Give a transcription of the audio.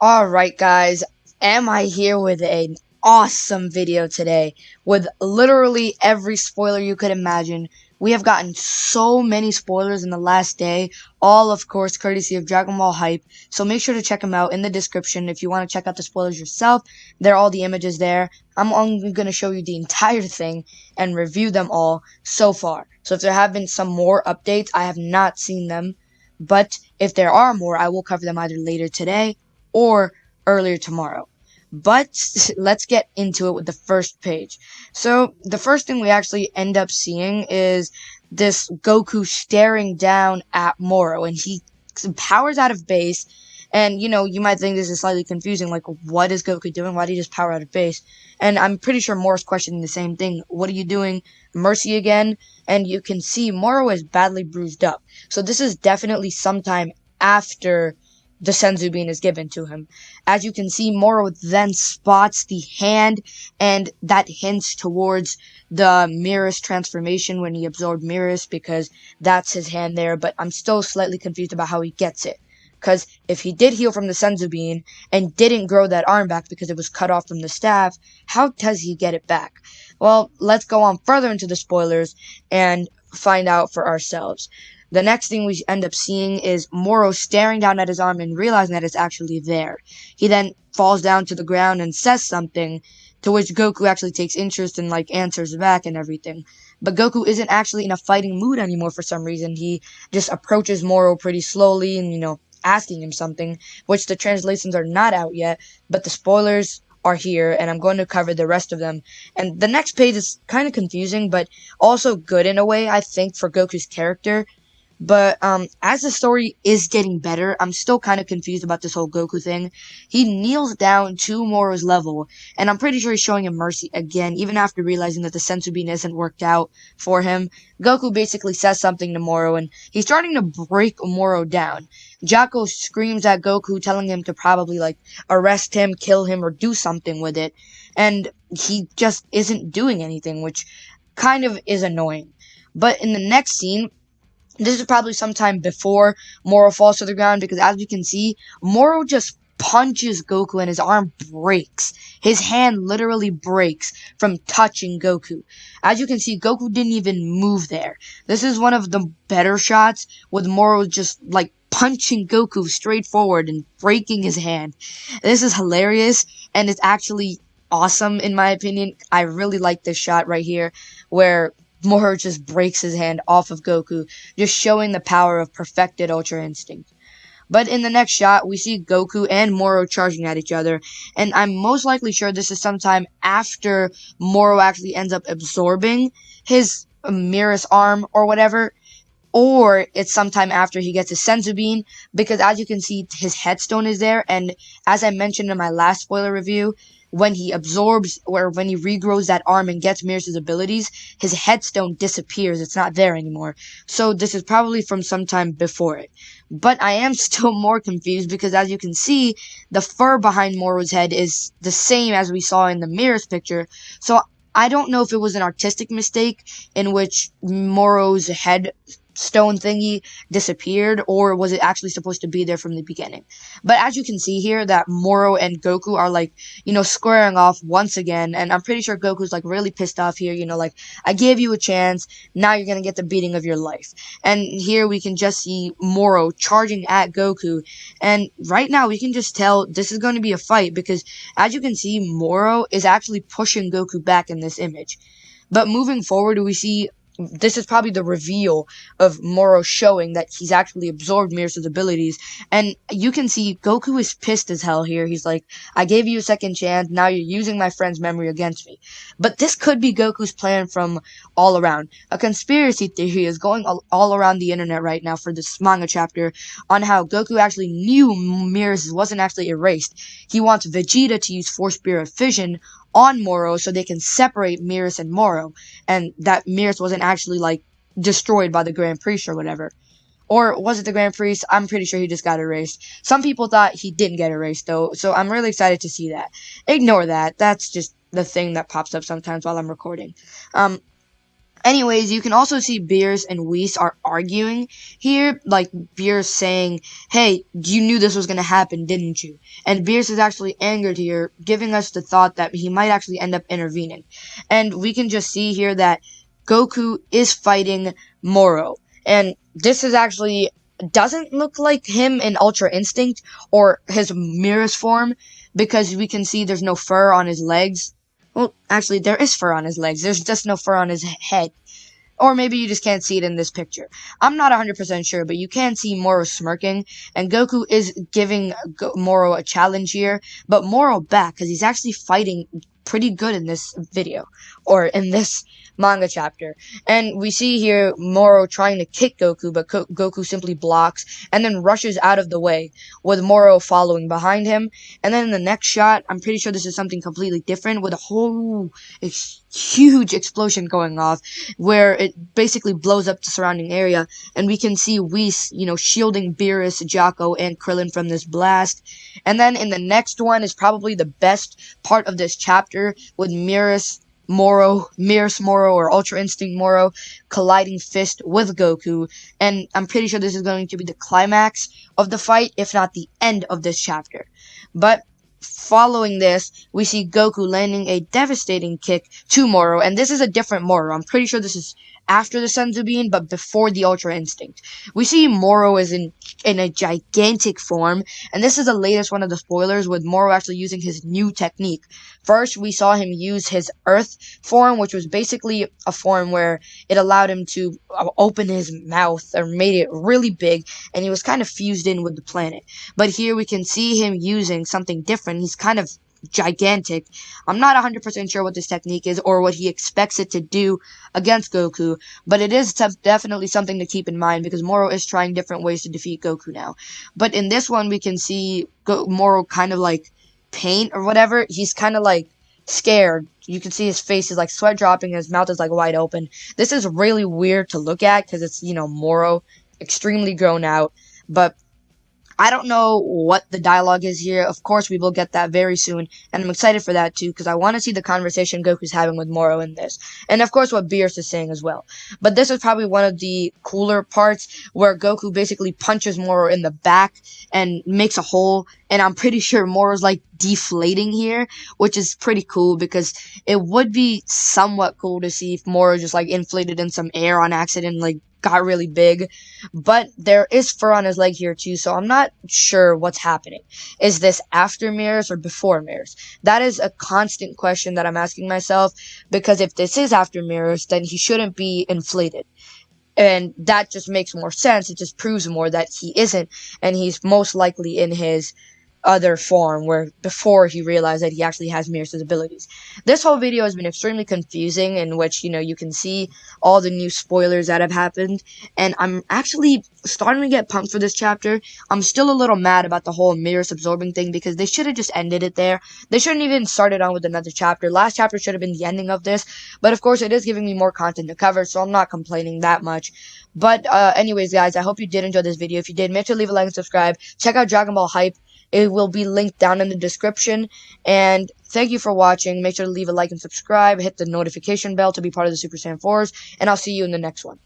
Alright guys, am I here with an awesome video today with literally every spoiler you could imagine. We have gotten so many spoilers in the last day, all of course courtesy of Dragon Ball Hype, so make sure to check them out in the description if you want to check out the spoilers yourself. They're all the images there. I'm only going to show you the entire thing and review them all so far. So if there have been some more updates, I have not seen them, but if there are more, I will cover them either later today or earlier tomorrow. But let's get into it with the first page. So the first thing we actually end up seeing is this Goku staring down at Moro, and he powers out of base. And you might think this is slightly confusing, like, what is Goku doing? Why did he just power out of base? And I'm pretty sure Moro's questioning the same thing. What are you doing? Mercy again? And you can see Moro is badly bruised up. So this is definitely sometime after the Senzu Bean is given to him. As you can see, Moro then spots the hand, and that hints towards the MERUS transformation when he absorbed MERUS, because that's his hand there, but I'm still slightly confused about how he gets it. Because if he did heal from the Senzu Bean and didn't grow that arm back because it was cut off from the staff, how does he get it back? Well, let's go on further into the spoilers and find out for ourselves. The next thing we end up seeing is Moro staring down at his arm and realizing that it's actually there. He then falls down to the ground and says something, to which Goku actually takes interest and answers back and everything. But Goku isn't actually in a fighting mood anymore for some reason. He just approaches Moro pretty slowly and, asking him something, which the translations are not out yet, but the spoilers are here, and I'm going to cover the rest of them. And the next page is kind of confusing, but also good in a way, I think, for Goku's character. But as the story is getting better, I'm still kind of confused about this whole Goku thing. He kneels down to Moro's level, and I'm pretty sure he's showing him mercy again, even after realizing that the Senzu Bean isn't worked out for him. Goku basically says something to Moro, and he's starting to break Moro down. Jocko screams at Goku, telling him to probably, arrest him, kill him, or do something with it. And he just isn't doing anything, which kind of is annoying. But in the next scene, this is probably sometime before Moro falls to the ground, because as you can see, Moro just punches Goku and his arm breaks. His hand literally breaks from touching Goku. As you can see, Goku didn't even move there. This is one of the better shots, with Moro just punching Goku straight forward and breaking his hand. This is hilarious, and it's actually awesome in my opinion. I really like this shot right here, where Moro just breaks his hand off of Goku, just showing the power of perfected Ultra Instinct. But in the next shot, we see Goku and Moro charging at each other, and I'm most likely sure this is sometime after Moro actually ends up absorbing his MERUS arm or whatever, or it's sometime after he gets his Senzu Bean, because as you can see, his headstone is there, and as I mentioned in my last spoiler review, when he absorbs, or when he regrows that arm and gets MERUS' abilities, his headstone disappears. It's not there anymore. So this is probably from some time before it. But I am still more confused, because as you can see, the fur behind Moro's head is the same as we saw in the MERUS picture. So I don't know if it was an artistic mistake in which Moro's head stone thingy disappeared, or was it actually supposed to be there from the beginning. But as you can see here, that Moro and Goku are squaring off once again, and I'm pretty sure Goku's really pissed off here, I gave you a chance, now you're gonna get the beating of your life. And here we can just see Moro charging at Goku, and right now we can just tell this is going to be a fight, because as you can see, Moro is actually pushing Goku back in this image. But moving forward, we see this is probably the reveal of Moro showing that he's actually absorbed MERUS' abilities. And you can see Goku is pissed as hell here. He's like, I gave you a second chance, now you're using my friend's memory against me. But this could be Goku's plan from all around. A conspiracy theory is going all around the internet right now for this manga chapter on how Goku actually knew MERUS wasn't actually erased. He wants Vegeta to use Force Spirit Fission on Moro so they can separate MERUS and Moro, and that MERUS wasn't actually destroyed by the Grand Priest or whatever. Or was it the Grand Priest? I'm pretty sure he just got erased. Some people thought he didn't get erased though, so I'm really excited to see that. Ignore that. That's just the thing that pops up sometimes while I'm recording. Anyways, you can also see Beerus and Whis are arguing here, like Beerus saying, hey, you knew this was going to happen, didn't you? And Beerus is actually angered here, giving us the thought that he might actually end up intervening. And we can just see here that Goku is fighting Moro. And this is actually doesn't look like him in Ultra Instinct or his Merus form, because we can see there's no fur on his legs. Well, actually, there is fur on his legs. There's just no fur on his head. Or maybe you just can't see it in this picture. I'm not 100% sure, but you can see Moro smirking, and Goku is giving Moro a challenge here, but Moro back, because he's actually fighting pretty good in this video, or in this manga chapter. And we see here Moro trying to kick Goku, but Goku simply blocks, and then rushes out of the way, with Moro following behind him. And then in the next shot, I'm pretty sure this is something completely different, with a whole huge explosion going off, where it basically blows up the surrounding area, and we can see Whis, shielding Beerus, Jocko, and Krillin from this blast. And then in the next one is probably the best part of this chapter, with Merus Moro, or Ultra Instinct Moro, colliding fist with Goku, and I'm pretty sure this is going to be the climax of the fight, if not the end of this chapter. But following this, we see Goku landing a devastating kick to Moro, and this is a different Moro. I'm pretty sure this is after the Senzu Bean, but before the Ultra Instinct. We see Moro is in a gigantic form, and this is the latest one of the spoilers, with Moro actually using his new technique. First, we saw him use his Earth form, which was basically a form where it allowed him to open his mouth, or made it really big, and he was kind of fused in with the planet. But here we can see him using something different. He's kind of gigantic. I'm not 100% sure what this technique is, or what he expects it to do against Goku, but it is definitely something to keep in mind, because Moro is trying different ways to defeat Goku now. But in this one, we can see Moro kind of like paint or whatever. He's kind of like scared. You can see his face is like sweat dropping, and his mouth is like wide open. This is really weird to look at, because it's, Moro, extremely grown out. But I don't know what the dialogue is here. Of course, we will get that very soon, and I'm excited for that too, because I want to see the conversation Goku's having with Moro in this. And of course, what Beerus is saying as well. But this is probably one of the cooler parts, where Goku basically punches Moro in the back and makes a hole, and I'm pretty sure Moro's like deflating here, which is pretty cool, because it would be somewhat cool to see if Moro just like inflated in some air on accident, like got really big. But there is fur on his leg here too, so I'm not sure what's happening. Is this after MERUS or before MERUS? That is a constant question that I'm asking myself, because if this is after MERUS, then he shouldn't be inflated. And that just makes more sense. It just proves more that he isn't, and he's most likely in his other form, where before he realized that he actually has Merus's abilities. This whole video has been extremely confusing, in which, you can see all the new spoilers that have happened, and I'm actually starting to get pumped for this chapter. I'm still a little mad about the whole Merus absorbing thing, because they should have just ended it there. They shouldn't even started on with another chapter. Last chapter should have been the ending of this, but of course it is giving me more content to cover, so I'm not complaining that much. But anyways, guys, I hope you did enjoy this video. If you did, make sure to leave a like and subscribe. Check out Dragon Ball Hype. It will be linked down in the description. And thank you for watching. Make sure to leave a like and subscribe. Hit the notification bell to be part of the Super Saiyan 4s. And I'll see you in the next one.